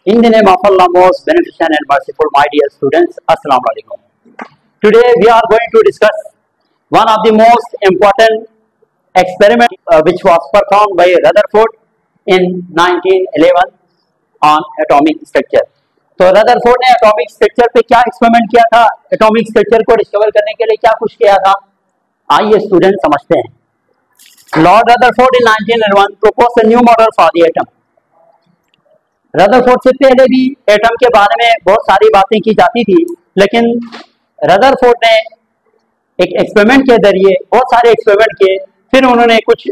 In the name of Allah, most beneficent and merciful, my dear students, Assalamu alaikum. Today we are going to discuss one of the most important experiments which was performed by Rutherford in 1911 on atomic structure. तो Rutherford ने atomic structure पे क्या experiment किया था, atomic structure को discover करने के लिए क्या कुछ किया था, आइए स्टूडेंट समझते हैं। Lord Rutherford in 1911 proposed a new model for the atom. Rutherford से पहले भी एटम के बारे में बहुत सारी बातें की जाती थी, लेकिन रदरफोर्ड ने एक एक्सपेरिमेंट के जरिए बहुत सारे एक्सपेरिमेंट किए, फिर उन्होंने कुछ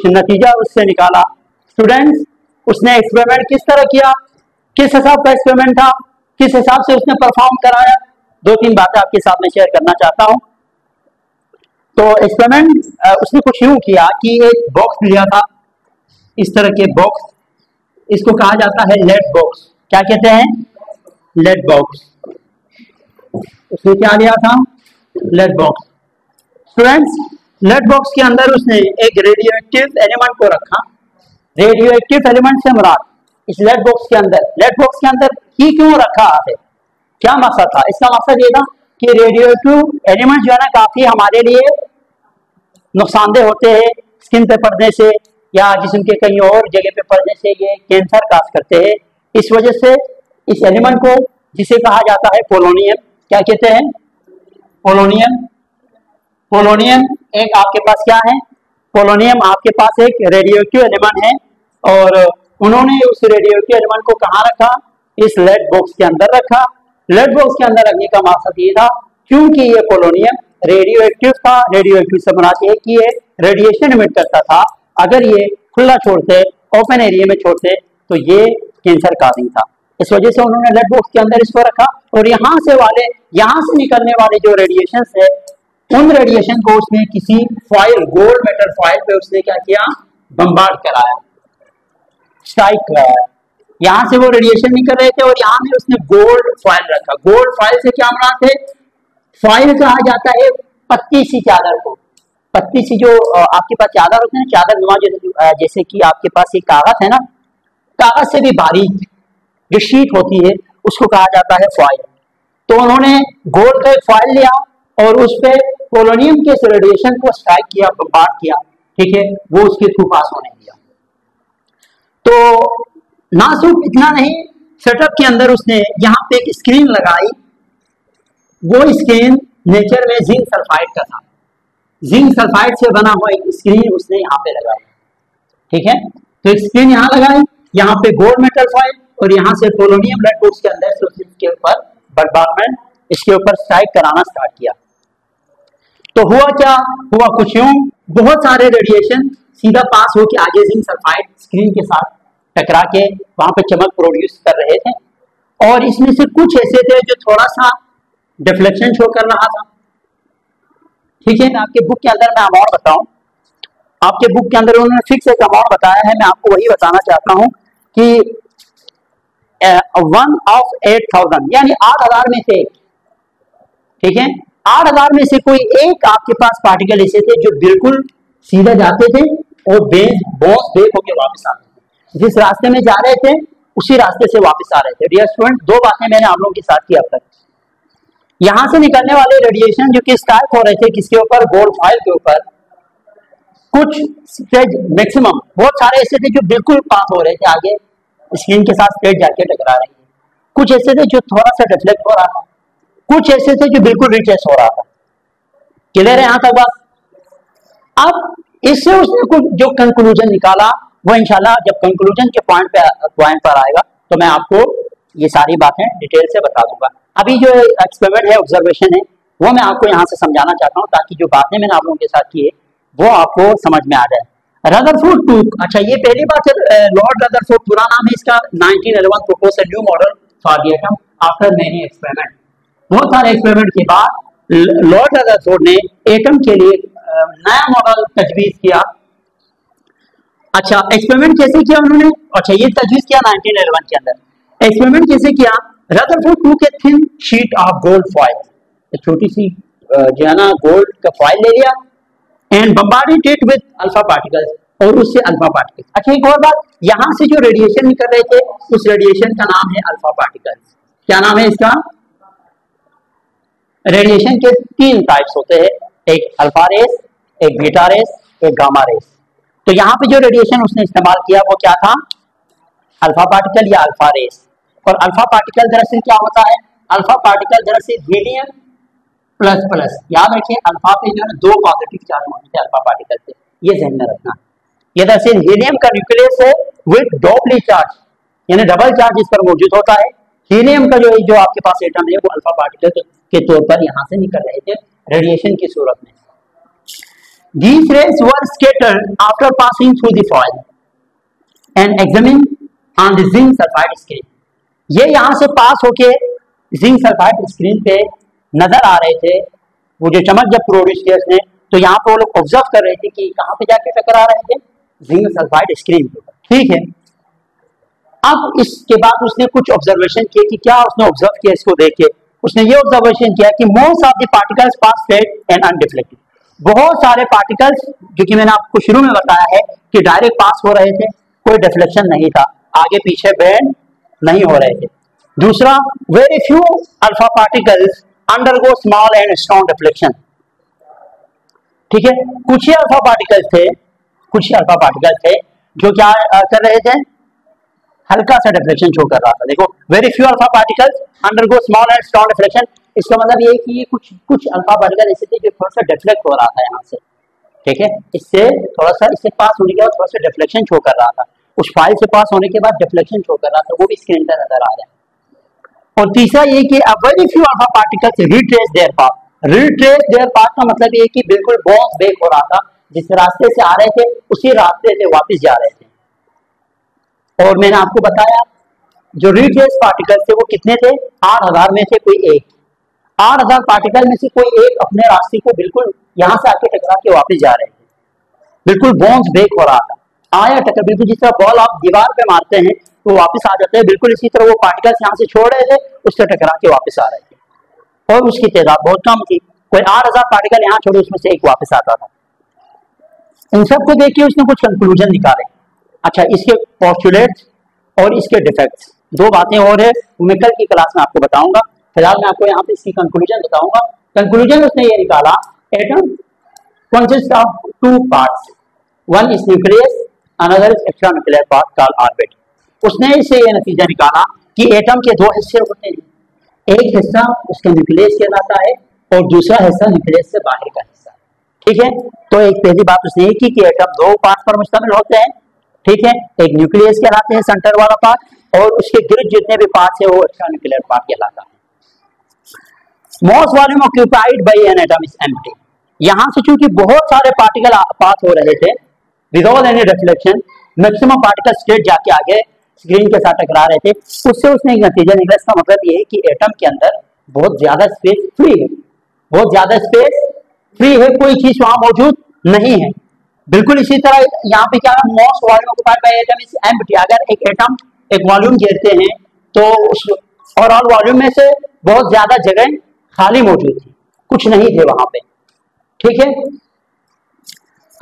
नतीजा उससे निकाला। स्टूडेंट्स, उसने एक्सपेरिमेंट किस तरह किया, किस हिसाब का एक्सपेरिमेंट था, किस हिसाब से उसने परफॉर्म कराया, दो तीन बातें आपके साथ में शेयर करना चाहता हूं। तो एक्सपेरिमेंट उसने कुछ यूं किया कि एक बॉक्स लिया था, इस तरह के बॉक्स, इसको कहा जाता है लेड बॉक्स। क्या कहते हैं? Lead box. उसने क्या लिया था? Lead box. Students, lead box के अंदर उसने एक रेडियोएक्टिव एलिमेंट को रखा। रेडियोएक्टिव एलिमेंट से मुराद इस लेड बॉक्स के अंदर ही क्यों रखा है, क्या मकसद था? इसका मकसद ये था कि रेडियोएक्टिव एलिमेंट जो है ना काफी हमारे लिए नुकसानदेह होते हैं। स्किन पे पड़ने से या जिस्म के कहीं और जगह पे पड़ने से ये कैंसर काज करते हैं। इस वजह से इस एलिमेंट को, जिसे कहा जाता है पोलोनियम, क्या कहते हैं? पोलोनियम। पोलोनियम एक आपके पास क्या है? पोलोनियम आपके पास एक रेडियोएक्टिव एलिमेंट है, और उन्होंने उस रेडियोएक्टिव एलिमेंट को कहाँ रखा? इस लेड बॉक्स के अंदर रखा। लेड बॉक्स के अंदर रखने का मकसद ये था क्योंकि ये पोलोनियम रेडियोएक्टिव था। रेडियोएक्टिव से मुराद है कि ये रेडिएशन इमिट करता था। अगर ये खुला छोड़ते, ओपन एरिया में छोड़ते, तो ये कैंसर काजिंग था। इस वजह से उन्होंने लेड बॉक्स के अंदर इसको रखा, और यहाँ से निकलने वाले जो रेडिएशन है, उन रेडिएशन को उसने किसी फॉइल, गोल्ड मेटल फॉइल पे उसने क्या किया? बम्बार्ड कराया, स्ट्राइक कराया। यहाँ से वो रेडिएशन निकल रहे थे और यहाँ में उसने गोल्ड फॉइल रखा। गोल्ड फॉइल से क्या मुराद है? फॉइल कहा जाता है पत्ती सी चादर को। पत्ती सी जो आपके पास चादर होती है ना, चादर नुमा, जैसे कि आपके पास एक कागज है ना, कागज से भी बारीक जो शीट होती है उसको कहा जाता है फॉइल। तो उन्होंने गोल्ड का एक फॉइल लिया और उस पे पोलोनियम के रेडिएशन को स्ट्राइक किया, बम्बार्ड किया, ठीक है, वो उसके थ्रू पास होने दिया। तो ना सिर्फ इतना नहीं, सेटअप के अंदर उसने यहाँ पे एक स्क्रीन लगाई। वो स्क्रीन नेचर में जिंक सल्फाइड का था। जिंक सल्फाइड से बना हुआ एक स्क्रीन उसने यहाँ पे लगाई, ठीक है। तो एक स्क्रीन यहाँ लगाई, यहाँ पे गोल्ड मेटल फॉइल, और यहाँ से पोलोनियम लेड बॉक्स के अंदर से इसके ऊपर बम्बार्डमेंट, इसके ऊपर स्ट्राइक कराना स्टार्ट किया। तो हुआ क्या? हुआ कुछ यूं, बहुत सारे रेडिएशन सीधा पास होकर आगे जिंक सल्फाइड स्क्रीन के साथ टकरा के वहां पे चमक प्रोड्यूस कर रहे थे, और इसमें से कुछ ऐसे थे जो थोड़ा सा डिफ्लेक्शन शो कर रहा था, ठीक है। आपके बुक के अंदर मैं अमाउंट बताऊं, आपके बुक के अंदर उन्होंने फिक्स एक अमाउंट बताया है, मैं आपको वही बताना चाहता हूं कि 1 of 8,000 यानी 8,000 में से एक, ठीक है, 8,000 में से कोई एक आपके पास पार्टिकल ऐसे थे जो बिल्कुल सीधे जाते थे और बॉस ब्रेक होकर वापस आते थे। जिस रास्ते में जा रहे थे उसी रास्ते से वापस आ रहे थे। डियर स्टूडेंट, दो बातें मैंने आप लोगों के साथ की अब तक। यहां से निकलने वाले रेडिएशन जो कि स्ट्राइक हो रहे थे किसके ऊपर? गोल्ड फॉइल के ऊपर। कुछ स्टेज मैक्सिमम बहुत सारे ऐसे थे जो बिल्कुल पास हो रहे थे आगे स्क्रीन के साथ स्ट्रेट जाके टकरा रहे थे। कुछ ऐसे थे जो थोड़ा सा डिफ्लेक्ट हो रहा था, कुछ ऐसे थे जो बिल्कुल रिट्रेस हो रहा था। क्लियर है यहां तक बात? अब इससे उसने कुछ जो कंक्लूजन निकाला वो इंशाल्लाह जब कंक्लूजन के पॉइंट पर आएगा तो मैं आपको ये सारी बातें डिटेल से बता दूंगा। अभी जो एक्सपेरिमेंट है, ऑब्जर्वेशन है, वो मैं आपको यहाँ से समझाना चाहता हूँ ताकि जो बातें मैंने आप लोगों के साथ की है वो आपको समझ में आ जाए। रदरफोर्ड टूक, अच्छा ये पहली बात है, लॉर्ड रदरफोर्ड पूरा नाम है इसका। 1911 propose new model for the atom after many experiment. बहुत सारे एक्सपेरिमेंट के बाद लॉर्ड रदरफोर्ड ने एटम के लिए नया मॉडल तजवीज किया। अच्छा, एक्सपेरिमेंट कैसे किया उन्होंने? अच्छा, ये तजवीज किया 1911 के अंदर। एक्सपेरिमेंट कैसे किया? रदरफोर्ड टूक a thin sheet of gold foil, एक छोटी सी जो है ना गोल्ड का फॉइल ले लिया, and bombarded it with alpha particles, और उससे अल्फा पार्टिकल्स। अच्छा एक और बात, यहां से जो रेडिएशन निकल रहे थे उस रेडिएशन का नाम है अल्फा पार्टिकल्स। क्या नाम है इसका? रेडिएशन के 3 टाइप्स होते हैं, एक अल्फा रेस, एक बीटा रेस, एक गामा रेस। तो यहाँ पे जो रेडिएशन उसने इस्तेमाल किया वो क्या था? अल्फा पार्टिकल या अल्फा रेस। और अल्फा पार्टिकल दरअसल क्या होता है? अल्फा पार्टिकल दरअसल हीलियम प्लस प्लस, याद रखिए अल्फा पे जो है 2 पॉजिटिव चार्ज मौजूद है अल्फा पार्टिकल से, ये ध्यान में रखना। ये दरअसल हीलियम का न्यूक्लियस है विद डबली चार्ज, यानी डबल चार्ज इस पर मौजूद होता है। हीलियम का जो आपके पास एटम है वो अल्फा पार्टिकल के तौर पर यहाँ से निकल रहे थे रेडिएशन की सूरत में। These rays were scattered after passing through the foil and examined on the zinc sulfide screen. ये यहाँ से पास होके जिंक सल्फाइड स्क्रीन पे नजर आ रहे थे। वो जो चमक जब प्रोड्यूस किया उसने, तो यहाँ पे वो लोग ऑब्जर्व कर रहे थे कि कहाँ पे जाके टकरा रहे थे, जिंक सल्फाइड स्क्रीन पे। ठीक है, अब इसके बाद उसने कुछ ऑब्जर्वेशन किए कि क्या उसने ऑब्जर्व किया, इसको देख के उसने ये ऑब्जर्वेशन किया कि most of the particles pass flat and undeflected. बहुत सारे पार्टिकल्स, क्योंकि मैंने आपको शुरू में बताया है कि डायरेक्ट पास हो रहे थे, कोई डिफ्लेक्शन नहीं था, आगे पीछे बेंड नहीं हो रहे थे। दूसरा, very few alpha particles undergo small and strong deflection. ठीक है, कुछ ही अल्फा पार्टिकल्स थे जो क्या कर रहे थे, हल्का सा डिफ्लेक्शन शो कर रहा था। देखो, very few alpha particles undergo small and strong deflection, इसका मतलब ये है कि ये कुछ अल्फा पार्टिकल ऐसे थे जो थोड़ा सा डिफ्लेक्ट हो रहा था यहाँ से। ठीक है, इससे पास होने के बाद थोड़ा सा डिफ्लेक्शन शो कर रहा था, उस फाइल से पास होने के बाद डिफ्लेक्शन शो कर रहा था, वो भी स्क्रीन पर नजर आ रहा है। और तीसरा ये कि very few alpha particles retrace there path. Retrace there path का मतलब ये कि बिल्कुल बाउंस बैक हो रहा था, जिस रास्ते से आ रहे थे उसी रास्ते से वापस जा रहे थे। और मैंने आपको बताया जो रिट्रेस पार्टिकल थे वो कितने थे, 8000 में से कोई एक, 8000 पार्टिकल में से कोई एक अपने रास्ते को बिल्कुल यहाँ से आके टकरा के वापस जा रहे थे, बिल्कुल बाउंस बैक हो रहा था, आया टक्कर, बिल्कुल जिस तरह बॉल आप दीवार पे मारते हैं तो वापस आ जाते हैं, बिल्कुल इसी तरह वो पार्टिकल्स यहाँ से छोड़ रहे थे, उससे टकरा के वापस आ रहे थे। और उसकी तादाद बहुत कम थी, कोई 8000 पार्टिकल यहाँ छोड़े उसमें से एक वापस आता था। इन सबको देख के उसने कुछ कंक्लूजन निकाले। अच्छा, इसके पोस्टुलेट्स और इसके डिफेक्ट्स, 2 बातें और है, मैं कल की क्लास में आपको बताऊंगा। फिलहाल मैं आपको यहाँ पे इसकी कंक्लूजन बताऊंगा। कंक्लूजन उसने ये निकाला, atom consist of 2 parts, one is nucleus, another is extra nuclear part called orbit. उसने इससे ये नतीजा निकाला कि एटम के 2 हिस्से होते हैं, एक हिस्सा उसके न्यूक्लियस कहलाता है और दूसरा हिस्सा न्यूक्लियस से बाहर का हिस्सा। ठीक है, तो एक पहली बात उसने ये की कि एटम 2 पार्ट पर मुश्तमिल होते हैं। ठीक है, एक न्यूक्लियस कहलाते हैं सेंटर वाला पार्ट, और उसके गिर्द जितने भी पार्ट्स है वो एक्स्ट्रा न्यूक्लियर पार्ट कहलाता है। Most volume occupied by an atom is empty. यहां से चूंकि बहुत सारे पार्टिकल पास हो रहे थे without any reflection, maximum particle straight जाके आगे स्क्रीन के साथ टकरा रहे थे, उससे उसने एक नतीजा निकला। इसका मतलब ये है कि एटम के अंदर बहुत ज्यादा स्पेस फ्री है, बहुत ज्यादा स्पेस फ्री है, कोई चीज वहां मौजूद नहीं है। बिल्कुल इसी तरह यहाँ पे क्या है, most volume occupied by atom is empty. अगर एक एटम एक वॉल्यूम घेरते हैं तो उस ओवरऑल वॉल्यूम में से बहुत ज्यादा जगह खाली मौजूद थी, कुछ नहीं थे वहां पे। ठीक है,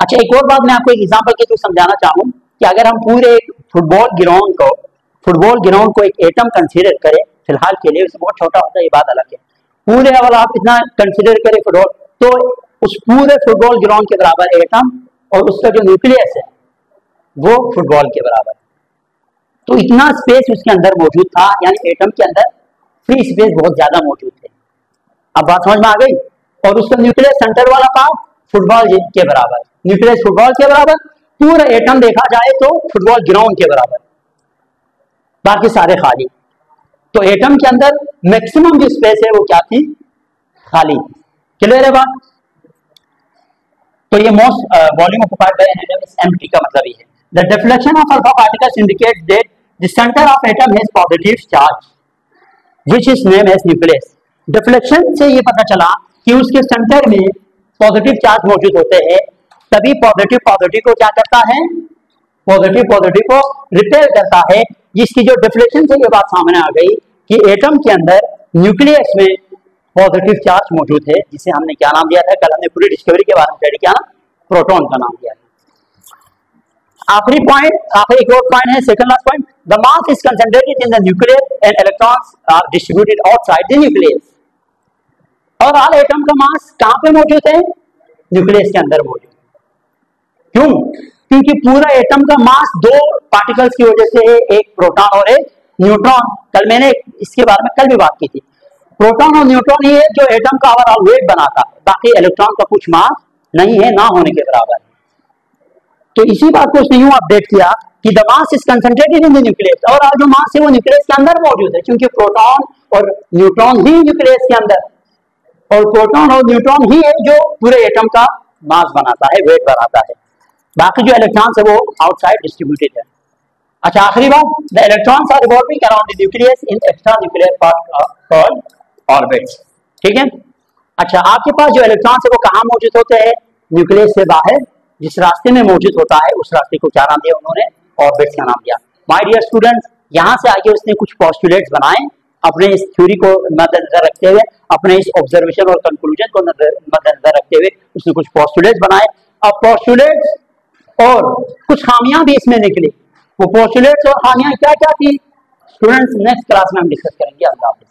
अच्छा एक और बात मैं आपको एक एग्जांपल के थ्रू समझाना चाहूँ कि अगर हम पूरे फुटबॉल ग्राउंड को एक एटम कंसीडर करें, फिलहाल के लिए उससे बहुत छोटा होता है, ये बात अलग है। पूरे अगर आप इतना कंसीडर करें फुटबॉल, तो उस पूरे फुटबॉल ग्राउंड के बराबर एटम और उसका जो न्यूक्लियस है वो फुटबॉल के बराबर। तो इतना स्पेस उसके अंदर मौजूद था, यानी एटम के अंदर फ्री स्पेस बहुत ज्यादा मौजूद थे। अब बात समझ में आ गई। और उसका न्यूक्लियस सेंटर वाला पार्ट फुटबॉल के बराबर, न्यूक्लियस फुटबॉल के बराबर, पूरा एटम देखा जाए तो फुटबॉल ग्राउंड के बराबर, बाकी सारे खाली। तो एटम के अंदर मैक्सिमम जो स्पेस है वो क्या थी, खाली। क्लियर है बात। तो ये most volume occupied by an atom is empty का मतलब ये है। The deflection of alpha particles indicates that the centre of atom has positive charge which is name as nucleus. Deflection से ये पता चला कि उसके सेंटर में पॉजिटिव चार्ज मौजूद होते हैं, तभी पॉजिटिव को क्या करता है, पॉजिटिव को रिपेल करता है। जिसकी जो डिफ्लेक्शन से ये बात सामने आ गई कि एटम के अंदर न्यूक्लियस में पॉजिटिव चार्ज मौजूद है, जिसे हमने क्या नाम दिया था, कल हमने पूरी डिस्कवरी के बारे में स्टडी किया ना, प्रोटॉन का नाम दिया था। आखिरी पॉइंट, आखिरी एक और पॉइंट है, second last point, the mass is concentrated in the nucleus and electrons are distributed outside the nucleus. और ऑल एटम का मास कहां पे मौजूद है? न्यूक्लियस के अंदर मौजूद। क्यों? क्योंकि पूरा एटम का मास दो पार्टिकल्स की वजह से है, एक प्रोटॉन और एक न्यूट्रॉन। कल मैंने इसके बारे में कल भी बात की थी। प्रोटॉन और न्यूट्रॉन ही है जो एटम का ओवरऑल वेट बनाता है, बाकी इलेक्ट्रॉन का कुछ मास नहीं है, ना होने के बराबर है। तो इसी बात को उसने यूं अपडेट किया कि the mass is concentrated in the nucleus, और जो मास है वो न्यूक्लियस के अंदर मौजूद है, क्योंकि प्रोटॉन और न्यूट्रॉन ही न्यूक्लियस के अंदर, और प्रोटॉन और न्यूट्रॉन ही है जो पूरे एटम का मास बनाता है, वेट बनाता है। बाकी जो इलेक्ट्रॉन्स है वो आउटसाइड डिस्ट्रीब्यूटेड है। अच्छा, आखिरी बात, the electrons are revolving around the nucleus in extra nuclear part called orbits. ठीक है। अच्छा, आपके पास जो इलेक्ट्रॉन्स है वो कहाँ मौजूद होते हैं? न्यूक्लियस से बाहर जिस रास्ते में मौजूद होता है उस रास्ते को क्या नाम दिया उन्होंने? ऑर्बिट्स का नाम दिया। माय डियर स्टूडेंट्स, यहाँ से आगे उसने कुछ पोस्टुलेट्स बनाए अपने इस थ्योरी को मद्देनजर रखते हुए, अपने इस ऑब्जर्वेशन और कंक्लूजन को मद्देनजर रखते हुए उसने कुछ पोस्टुलेट्स बनाए। अब पोस्टुलेट्स और कुछ खामियां भी इसमें निकली। वो पोस्टुलेट्स और खामियां क्या क्या थी स्टूडेंट्स, नेक्स्ट क्लास में हम डिस्कस करेंगे। अल्लाह हाफिज़।